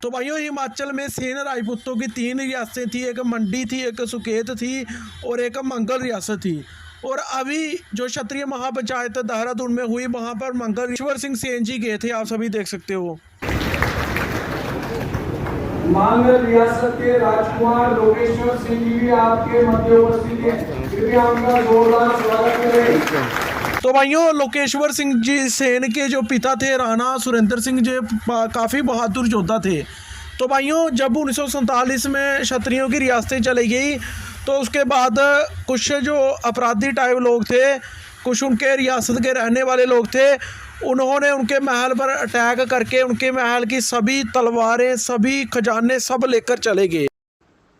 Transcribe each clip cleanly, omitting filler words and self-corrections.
तो भाइयों, हिमाचल में सेन राजपूतों की 3 रियासतें थी। एक मंडी थी, एक सुकेत थी और एक मंगल रियासत थी। और अभी जो क्षत्रिय महापंचायत देहरादून में हुई, वहां पर मंगलेश्वर सिंह सेन जी गए थे, आप सभी देख सकते हो। मंगल रियासत के राजकुमार लोकेश्वर सिंह जी भी आपके मध्य उपस्थित हैं। कृपया उनका जोरदार स्वागत करें। तो भाइयों, लोकेश्वर सिंह जी सेन के जो पिता थे राणा सुरेंद्र सिंह जी काफ़ी बहादुर योद्धा थे। तो भाइयों, जब 1947 में क्षत्रियों की रियासतें चली गई, तो उसके बाद कुछ जो अपराधी टाइप लोग थे, कुछ उनके रियासत के रहने वाले लोग थे, उन्होंने उनके महल पर अटैक करके उनके महल की सभी तलवारें, सभी खजाने सब लेकर चले गए।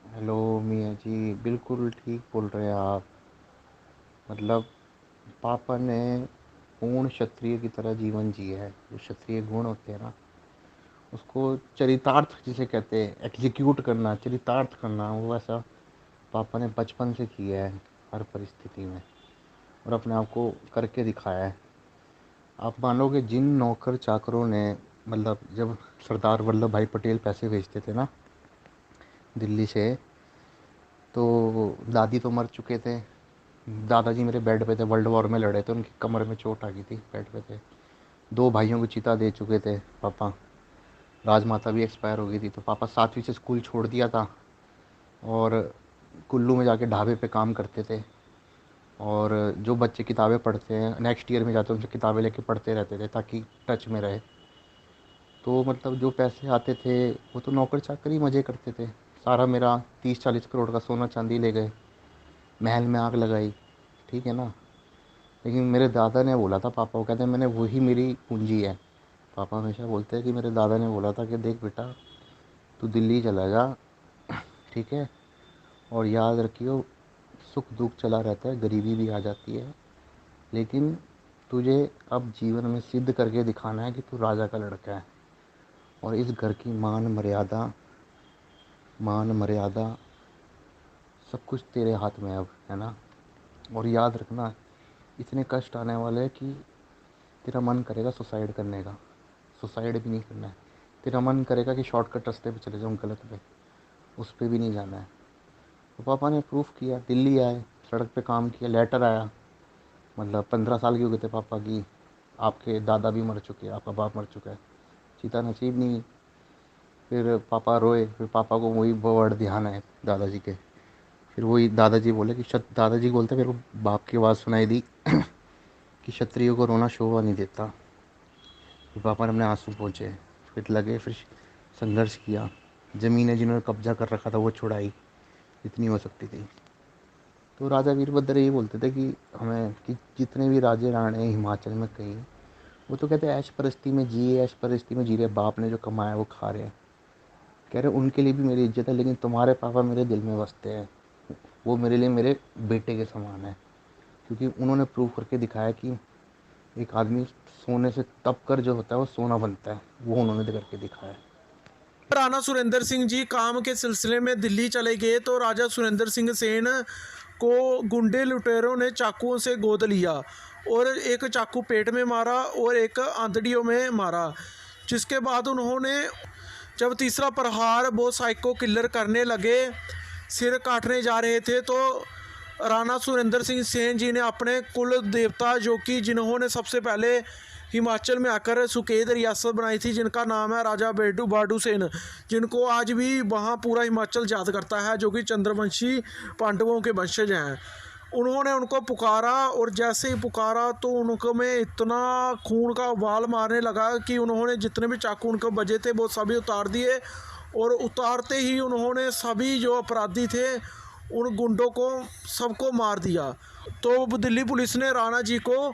हेलो मियाँ जी, बिल्कुल ठीक बोल रहे हैं आप। मतलब पापा ने पूर्ण क्षत्रिय की तरह जीवन जिया है। जो क्षत्रिय गुण होते हैं ना, उसको चरितार्थ जिसे कहते हैं, एग्जीक्यूट करना, चरितार्थ करना, वो ऐसा पापा ने बचपन से किया है हर परिस्थिति में, और अपने आप को करके दिखाया है। आप मानोगे, जिन नौकर चाकरों ने, मतलब जब सरदार वल्लभ भाई पटेल पैसे भेजते थे ना दिल्ली से, तो दादी तो मर चुके थे, दादाजी मेरे बेड पे थे, वर्ल्ड वॉर में लड़े थे, उनकी कमर में चोट आ गई थी, बेड पे थे। 2 भाइयों को चिता दे चुके थे पापा, राजमाता भी एक्सपायर हो गई थी। तो पापा 7वीं से स्कूल छोड़ दिया था और कुल्लू में जाके ढाबे पे काम करते थे। और जो बच्चे किताबें पढ़ते हैं, नेक्स्ट ईयर में जाते हैं, उनसे किताबें लेके पढ़ते रहते थे ताकि टच में रहे। तो मतलब जो पैसे आते थे वो तो नौकर चाकर ही मज़े करते थे। सारा मेरा 30-40 करोड़ का सोना चांदी ले गए, महल में आग लगाई, ठीक है ना। लेकिन मेरे दादा ने बोला था पापा को, कहते हैं मैंने वही मेरी पूंजी है। पापा हमेशा बोलते हैं कि मेरे दादा ने बोला था कि देख बेटा, तू दिल्ली चला जा, ठीक है, और याद रखियो, सुख दुख चला रहता है, गरीबी भी आ जाती है, लेकिन तुझे अब जीवन में सिद्ध करके दिखाना है कि तू राजा का लड़का है। और इस घर की मान मर्यादा सब कुछ तेरे हाथ में अब है ना। और याद रखना, इतने कष्ट आने वाले हैं कि तेरा मन करेगा सुसाइड करने का, सुसाइड भी नहीं करना है। तेरा मन करेगा कि शॉर्टकट रास्ते पे चले जाऊँ, गलत पे, उस पर भी नहीं जाना है। तो पापा ने प्रूफ किया, दिल्ली आए, सड़क पे काम किया, लेटर आया, मतलब 15 साल के हो गए थे पापा की, आपके दादा भी मर चुके हैं, आपका बाप मर चुका है, चीता नसीब नहीं। फिर पापा रोए, फिर पापा को वही वर्ड ध्यान आए दादाजी के। फिर वही दादाजी बोले कि दादाजी बोलते, फिर वो बाप की आवाज़ सुनाई दी कि क्षत्रियों को रोना शोभा नहीं देता। फिर पापा ने अपने आंसू पोंछे, फिर लगे, फिर संघर्ष किया, ज़मीनें जिन्होंने कब्जा कर रखा था वो छुड़ाई जितनी हो सकती थी। तो राजा वीरभद्र यही बोलते थे कि हमें, कि जितने भी राजे राणे हिमाचल में कहीं, वो तो कहते ऐश परस्ती में जिए, ऐश परस्ती में जी रहे, बाप ने जो कमाया वो खा रहे हैं। कह रहे उनके लिए भी मेरी इज्जत है, लेकिन तुम्हारे पापा मेरे दिल में बसते हैं, वो मेरे लिए मेरे बेटे के समान है। क्योंकि उन्होंने प्रूव करके दिखाया कि एक आदमी सोने से तप कर जो होता है वो सोना बनता है, वो उन्होंने करके दिखाया है। राणा सुरेंद्र सिंह जी काम के सिलसिले में दिल्ली चले गए, तो राजा सुरेंद्र सिंह सेन को गुंडे लुटेरों ने चाकुओं से गोद लिया और एक चाकू पेट में मारा और एक आंतड़ियों में मारा। जिसके बाद उन्होंने, जब तीसरा प्रहार वो साइको किलर करने लगे, सिर काटने जा रहे थे, तो राणा सुरेंद्र सिंह सेन जी ने अपने कुल देवता, जो कि जिन्होंने सबसे पहले हिमाचल में आकर सुकेत रियासत बनाई थी, जिनका नाम है राजा बाडू सेन, जिनको आज भी वहाँ पूरा हिमाचल याद करता है, जो कि चंद्रवंशी पांडवों के वंशज हैं, उन्होंने उनको पुकारा। और जैसे ही पुकारा तो उनको में इतना खून का उबाल मारने लगा कि उन्होंने जितने भी चाकू उनको बजे थे वो सभी उतार दिए। और उतारते ही उन्होंने सभी जो अपराधी थे उन गुंडों को सबको मार दिया। तो दिल्ली पुलिस ने राणा जी को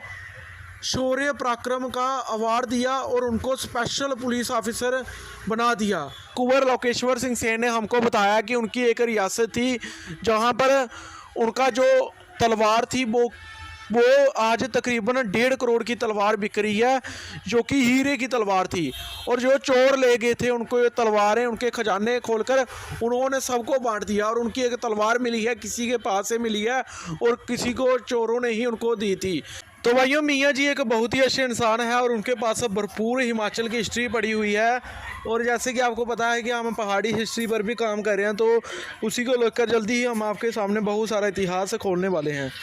शौर्य पराक्रम का अवार्ड दिया और उनको स्पेशल पुलिस ऑफिसर बना दिया। कुंवर लोकेश्वर सिंह सेन ने हमको बताया कि उनकी एक रियासत थी जहां पर उनका जो तलवार थी वो आज तकरीबन 1.5 करोड़ की तलवार बिक रही है, जो कि हीरे की तलवार थी। और जो चोर ले गए थे उनको ये तलवारें, उनके खजाने खोलकर उन्होंने सबको बांट दिया। और उनकी एक तलवार मिली है, किसी के पास से मिली है और किसी को चोरों ने ही उनको दी थी। तो भाइयों मियाँ जी एक बहुत ही अच्छे इंसान है और उनके पास भरपूर हिमाचल की हिस्ट्री पड़ी हुई है। और जैसे कि आपको पता है कि हम पहाड़ी हिस्ट्री पर भी काम कर रहे हैं, तो उसी को लेकर जल्दी ही हम आपके सामने बहुत सारा इतिहास खोलने वाले हैं।